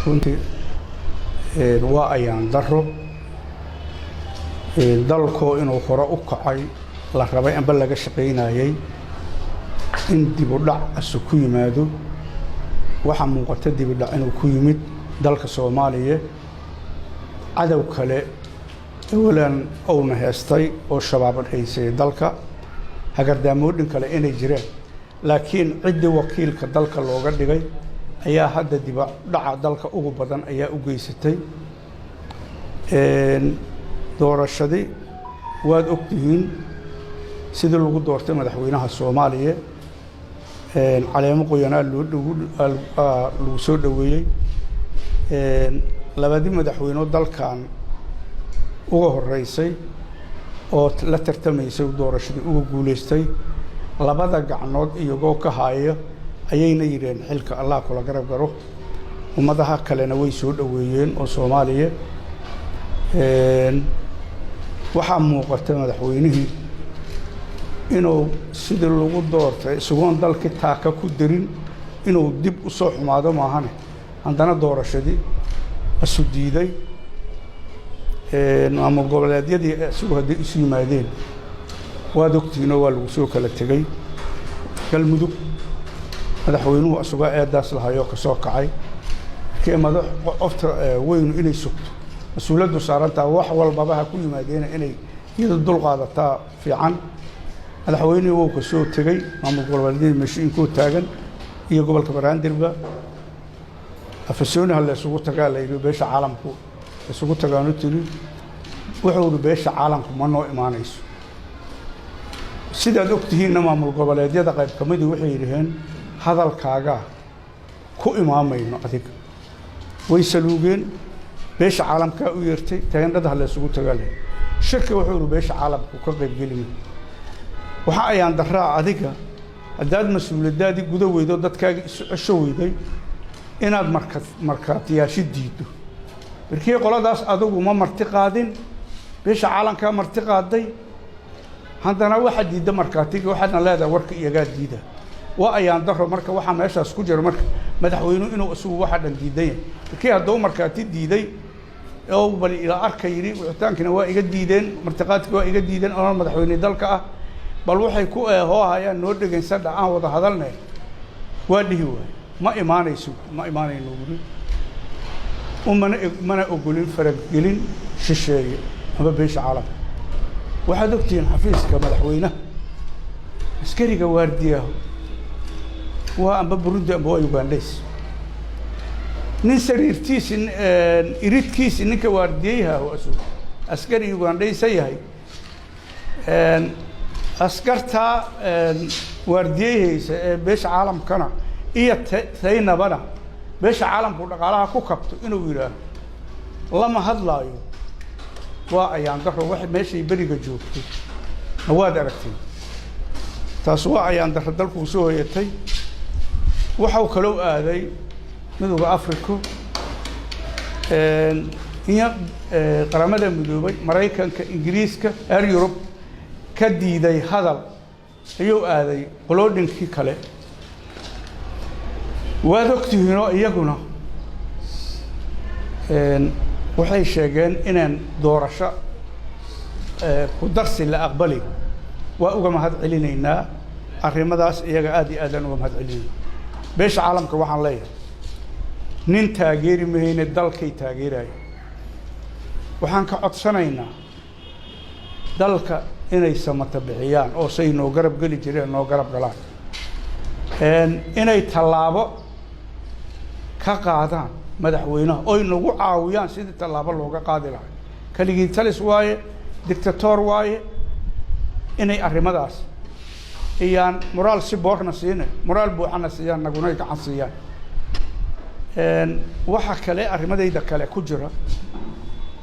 runtii waa ayaan daro dalko inuu hore u kacay la rabay amba laga shaqeynayay in dib u dhac asu ku yimaado waxa muuqata dib u dhac inuu ku yimid dalka Soomaaliya cadow kale awalan oona heestay oo shabaab haysay dalka hagardaamooyin kale inay jireen laakiin cidii wakiilka dalka looga dhigay ayaa hadda dib u dhaca dalka ugu badan ayaa u geysatay doorashadii waad ogtihiin sidii lagu doortay madaxweynaha Soomaaliya caleemo qoyanaa lagu soo dhaweeyay labadii madaxweyne dalkan ugu horeysay oo la tartamaysay doorashadii ugu guuleystay labada gacnood iyagoo ka haaya ayayna yireen xilka Allah kula garab garo ummadaha kalena way soo dhaweeyeen oo Soomaaliya waxa muuqata madaxweynihii inuu sidii lagu doortay sugan dalka taaka ku dirin inuu dib u soo xumaado maahan andana doorashadii asu diiday maamul goboleedyadii soo hadii isu yimaadeen waa doctiino waa lagu soo kala tagay galmudug madaxweynuhu asuga eedaas lahayo ka soo kacay keemada qofta weyn inay sugto mas'uuliyadu saarantaa wax walba ha ku yimaadeen inay iyada dul qaadataa fiican madaxweynuhu uu ka soo tagay maamul goboleedyadii mashiin ku taagan iyo gobolka Banaadirba afasoonaha la isugu tagaa la yiri beesha caalamku isugu tagaano tiri wuxuu beesha caalamku ma noo imaanayso sidaad ogtihiin maamul goboleedyada qayb kamid waxay yiraahdeen hadalkaaga ku imaamayno adiga way saluugeen beesha caalamka u yeertay taagandada la isugu tagaalay shirka wuxuu beesha caalamku ka qayb gelin waxa ayaan daraa adiga hadaad mas'uuliyadaadi gudo weydo dadkaaga isu weyday inaad markaatiyaasho diido markii qoladaas adigu ma marti qaadin beesha caalamka marti qaaday haddana waxa diida markaatiga waxaana leedahay warka iyaga diida waa ayaan daro marka waxa meeshaas ku jiro marka madaxweynuhu inuu isugu waxa dhan diiday markii hadduu markaati diiday oo bal ila arkayri wixtaankina waa iga diideen martiqaadka waa iga diideen oo madaxweyne dalka ah bal waxay ku hoohayaan noo dhageysan dhacaan wada hadalnay waa dhihi waay ma imaanayso guri mana ogolin farag gelin shisheeye ama beesha caalamka waxaad ogtihiin xafiiska madaxweynaha askariga waardiyaha waa amba Burundi amba Ugandays nin sariirtiis iridkiis ninka waardiyaha oo askari Ugandays yahay askarta waardiyaysa beesha caalamkana iyo taynabana beesha caalamku dhaqaalaha ku kabto inuu yiraahdo lama hadlaayo waa ayaan daro wax meeshay bariga joogto waad aragtay taas waa ayaan daro dalku soo yeetay waxa uu kala aaday midowga Afrika iyo qaramada midoobay Mareykanka Ingiriiska Europe ka diiday hadal ayuu aaday qoloodinkii kale waad ogtihiin iyaguna waxay sheegeen inaan doorasho ku darsi la aqbali waa uga mahad celinaynaa arrimadaas iyaga aad iyo aad uga mahad celinay beesha caalamka waxaan leeyahay nin taageeri mahayna dalkay taageeray waxaan ka codsanaynaa dalka inay samata bixiyaan oo say noo garab gali jireen noo garab galaan inay tallaabo ka qaadaan madaxweynaha oo nagu caawiyaan sidii tallaabo looga qaadi lahaa kaligii talis waaye dictator waaye inay arrimadaas iyaan moral si boorna siinay moral buuxana siiyaan naguna gacan siiyaan waxa kale arrimadayda kale ku jira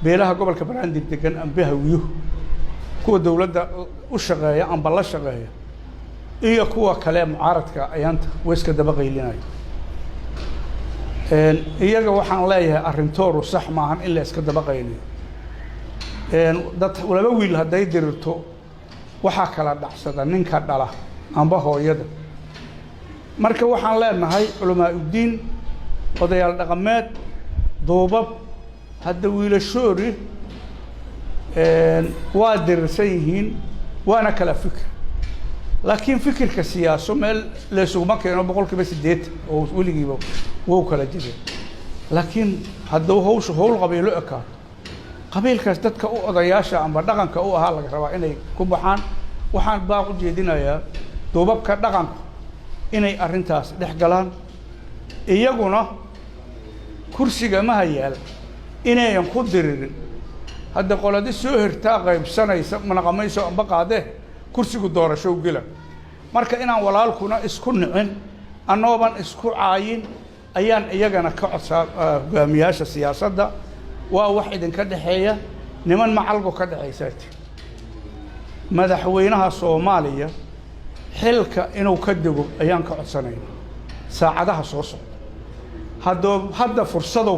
beelaha gobolka Banaadir degan ambahawiyo kuwa dawladda u shaqeeya amba la shaqeeya iyo kuwa kale mucaaradka ayaanta weeska daba qaylinay iyaga waxaan leeyahay arintooru sax maahan in la iska daba qayliyo dad laba wiil haday dirto waxa kala dhacsada ninka dhala amba hooyada marka waxaan leenahay culamaa u diin odayaal dhaqameed duubab hadda wiilashoori waa dirirsan yihiin waana kala fikir laakiin fikirka siyaaso meel la isugu keeno 100% oo weligiiba wuu kala jiray laakiin hadduu howl qabiilo ekaa qabiilkaas dadka u odayaasha amba dhaqanka u ahaa laga rabaa inay ku baxaan waxaan baaq u jeedinayaa duubabka dhaqanka inay arintaas dhex galaan iyaguna kursiga ma hayaal inayan ku diririn hadda qoladi soo hirtaa qaybsanaysa manaqamayso amba qaade kursigu doorasho u gala marka inaan walaalkuna isku nicin anooban isku caayin ayaan iyagana ka codsaa hogaamiyaasha siyaasadda waa wax idinka dhaxeeya niman macalgo ka dhaxaysaati madaxweynaha Soomaaliya xilka inuu ka digo ayaan ka codsanayna saacadaha soo socda hadda fursad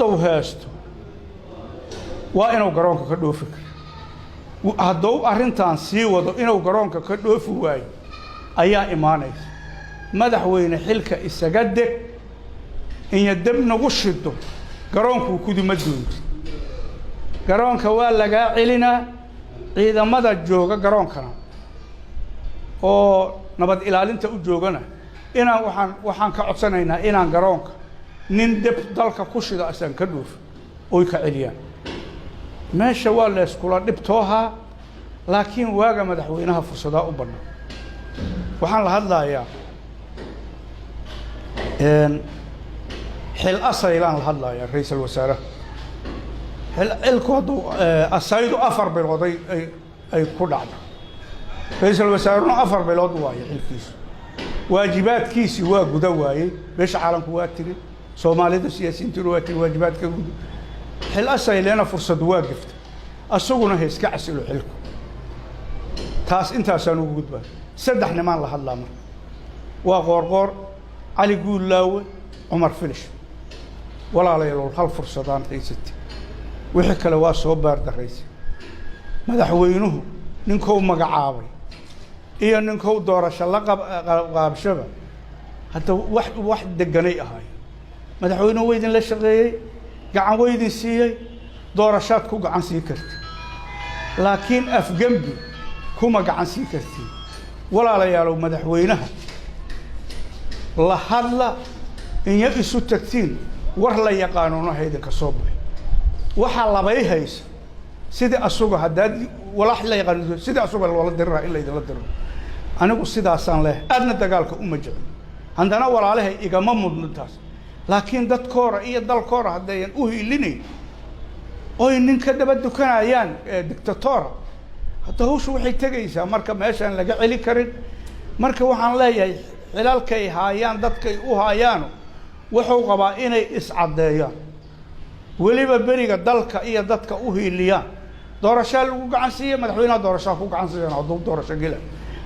uu haysto waa inuu garoonka ka dhoofi karo hadduu arrintan sii wado inuu garoonka ka dhoofi waayo ayaa imaanaysa madaxweyne xilka isaga deg in dab nagu shido garoonku kuduma doonto garoonka waa laga celinaa ciidamada jooga garoonkana oo nabad ilaalinta u joogana inaan waxaan ka codsanaynaa inaan garoonka nin dab dalka ku shida asan ka dhoof oo ka celiyaan meesha waa la iskula dhibtooha laakiin waaga madaxweynaha fursada u banaan waxaan la hadlayaa xil asaylaan la hadlayaa ra'iisul wasaaraha xilkoodu asaydu 4 bilood ay ku dhacdo ra'iisul wasaaruhu 4 bilood waaye xilkiisu waajibaadkiisi waa guda waaye beesha caalamku waa tiri Soomaalida siyaasiyiintu waa tiri waajibaadka guda xil asayleena fursad waa gifta asaguna heeska casilo xilku taas intaasaan ugu gudbaa saddex niman la hadlaa mar waa qoorqoor cali guulaawe عمر فيلش ولا لا يلو هل فرصدان رئيستي وحي كلا waa soo baar daraysi madaxweynuhu ninkoo magacaabay iyo ninkoo doorasho la qaabshaba hada wax deganay ahay madaxweynuhu weydin la shaqeeyay gacan weydin siiyay doorashaad ku gacan sii kartay laakiin afgambi kuma gacan sii kartay wala la yaalo madaxweynaha la hadla in isu tagtiin war la yaqaanona haydan ka soo baxay waxa labay hayso sida asugu hadaad walax la yaqaan sida asugu wala diraa in la idin la diro anigu sidaasaan leh aadna dagaalka uma jecel handana walaalahay igama mudntaas laakiin dadkoora iyo dalkoora hadayaan u hiilinay oo ninka daba dukanayaan dictator hada hawshu waxay tagaysaa marka meeshan laga celi karin marka waxaan leeyahay xilalkay haayaan dadkay u haayaan wuxuu qabaa inay iscadeeyaan waliba beriga dalka iyo dadka u hiiliyaan doorasho lagu gacan siiyay madaxweynaha doorasho ku gacan siiyay haduu doorasho gala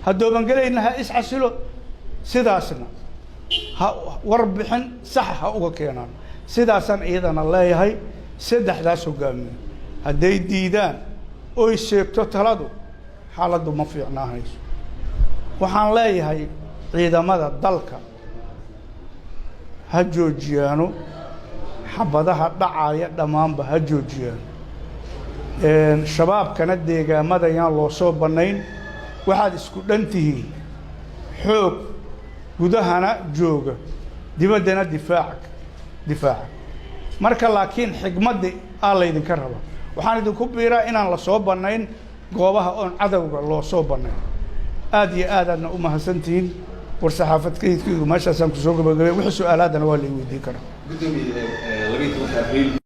hadoo ban galaynaha iscasilo sidaasna ha warbixin sax ah uga keenaan sidaasan iyadana leeyahay saddexdaas hogaamiye haday diidaan oo ay sheegto taladu xaaladu ma fiicnaanayso waxaan leeyahay ciidamada dalka ha joojiyaano xabadaha dhacaya dhamaanba ha joojiyaan shabaabkana deegaamada yaan loo soo banayn waxaad isku dhantihiin xoog gudahana jooga dibaddana difaac marka laakiin xigmadii aan la idinka raba waxaan idinku biiraa inaan la soo banayn goobaha oon cadawga loo soo banayn aad iyo aadna u mahadsantihiin warsaxaafadkaygu meeshaasaan ku soo gabagabay wixii su'aalaadana waa la weydiin karaa